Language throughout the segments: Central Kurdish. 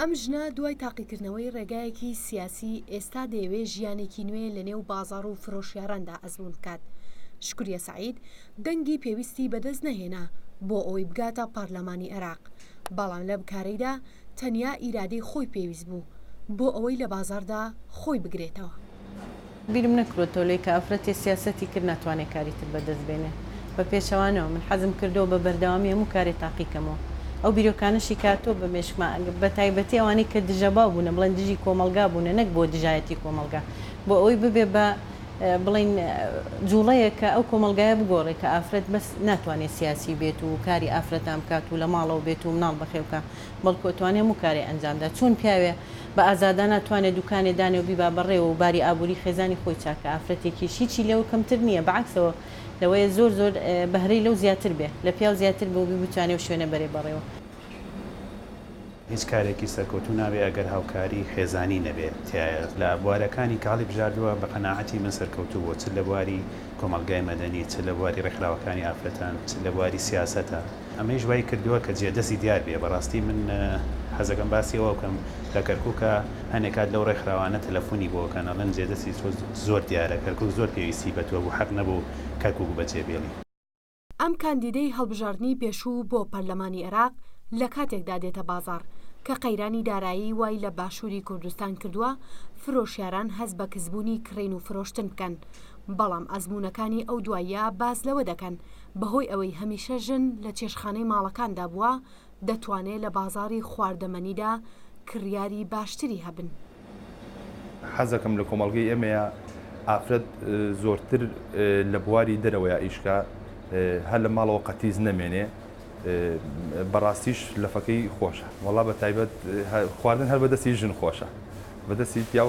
ئەم ژنە دوای تاقیکردنەوەی ڕێگایەکی سیاسی ئێستا دەیەوێت ژیانێکی نوێ لە نێو بازاڕ و فرۆشیاراندا ئەزمون بکات. شکوریە سەعید دەنگی پێویستی بەدەست نەهێنا بۆ ئەوەی بگاتە پارلەمانی عێراق، بەڵام لە بکارەیدا تەنیا ئیرادەی خۆی پێویست بوو بۆ ئەوەی لە بازاردا خۆی بگرێتەوە. بیرم نەکرۆتەوە لێی کە ئافرەتی سیاسەتی کرد ناتوانێت کاریتر بەدەست بێنێ بە پێچەوانەوە من حەزم کردەوە بە بەردەوامی هەموو کارێ تاقیکەمەوە ئەو بیرۆکانشی کاتۆ بە مێشکمە بە تایبەتی ئەوانەی کە دژەبا بوونە بڵێن دژی کۆمەلگا بوونە نەک بۆ دژایەتی کۆمەلگا بۆ ئەوەی ببێ بە بڵین جوڵەیە کە ئەو کۆمەلگایە بگۆڕێ کە ئافرەت بەس ناتوانێت سیاسی بێت و کاری ئافرەتان بکات و لە ماڵەوە بێت و مناڵ بەخێوکە بەڵکو توانێت هەموو کاری ئەنجامدا چۆن پیاوێ بە ئازادان ناتوانێت دوکانێ دانێ و بیبا بەڕێوە و باری ئابووری خێزانی خۆی چاکە ئافرەتێکی هیچی لەوە کەمتر نییە بەعکسەوە لەوەیە زۆر بەهرەی لەو زیاتر بێ لە پیاو زیاتر بۆ بتوانێت شوێنە بەرێ بەڕێوە. هیچ کارێکی سەرکەوتو نابێ ئەگەر هاوکاری خێزانی نەبێت لە بوارەکانی کاڵی بژاردووە بە قەناعەتی من سەرکەوتو بۆ چ لە بواری کۆمەلگای مەدەنی چ لە بواری ڕێکخراوەکانی ئافرەتان چ لە بواری سیاسەتە ئەمەش وای کردووە کە جێدەستی دیار بێ. بەڕاستی من حەزەکەم باسی ئەوە بکەم لە کەرکووکە هەنێکات لەو ڕێکخراوانە تەلەفۆنی بۆکەن ئەڵەن جێدەستی زۆر دیارە کەرکووک زۆر پێویستی بە تۆ بوو حەق نەبوو کەرکووک بەجێبێڵی. ئەم کاندیدەی هەڵبژاردننی پێشوو بۆ پەرلەمانی عێراق لە کاتێکدا دێتە بازار کە قەیرانی دارایی وای لە باشووری کوردستان کردووە فرۆشیاران هەز بە کەسبوونی کڕین و فرۆشتن بکەن، بەڵام ئەزمونونەکانی ئەو دواییە باز لەوە دەکەن بەهۆی ئەوەی هەمیشە ژن لە چێشخانەی ماڵەکاندا بووە دەتوانێت لە بازاری خواردەمەنیدا کڕیاری باشتری هەبن. حەزەکەم لە کۆمەڵگەی ئێمەیە ئافرەت زۆرتر لە بواری دەرەوەیە ئیشکا هەر لە ماڵەوە قەتیز نەمێنێ بەڕاستیش لەفەکەی خۆشە وەڵا بە تایبەت خواردن هەر بەدەستی ژن خۆشە بەدەستی پیا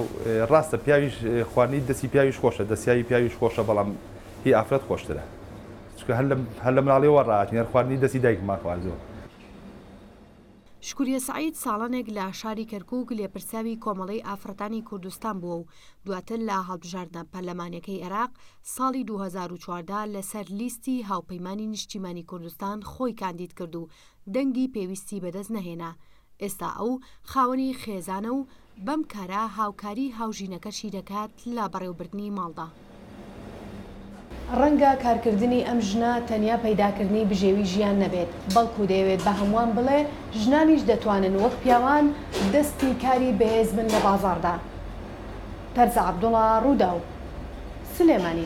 ڕاستە پیاویش خواردنی دەستی پیاویش خۆشە دەسیایی پیاویش خۆشە بەڵام هی ئافرەت خۆشترە چکە هەر لە مناڵیەوە ڕاتنیار خواردنی دەستی دایکمان خواردەوە. شکوریە سەعید ساڵانێک لە شاری کەرکووک لێپرساوی کۆمەڵەی ئافرەتانی کوردستان بووە و دواتر لە هەڵبژاردنە پەرلەمانیەکەی عێراق ساڵی 2014 لەسەر لیستی هاوپەیمانی نیشتیمانی کوردستان خۆی کاندید کرد و دەنگی پێویستی بەدەست نەهێنا. ئێستا ئەو خاوەنی خێزانە و بەم کارە هاوکاری هاوژینەکەشی دەکات لە بەڕێوەبردننی ماڵدا. ڕەنگە کارکردنی ئەم ژنە تەنیا پەیداکردنی بژێوی ژیان نەبێت بەڵکو دەیەوێت بە هەمووان بڵێ ژنانیش دەتوانن وەک پیاوان دەستی کاری بەهێز بن لە بازاردا. تەرزە عەبدوڵڵا ڕوودا و سلێمانی.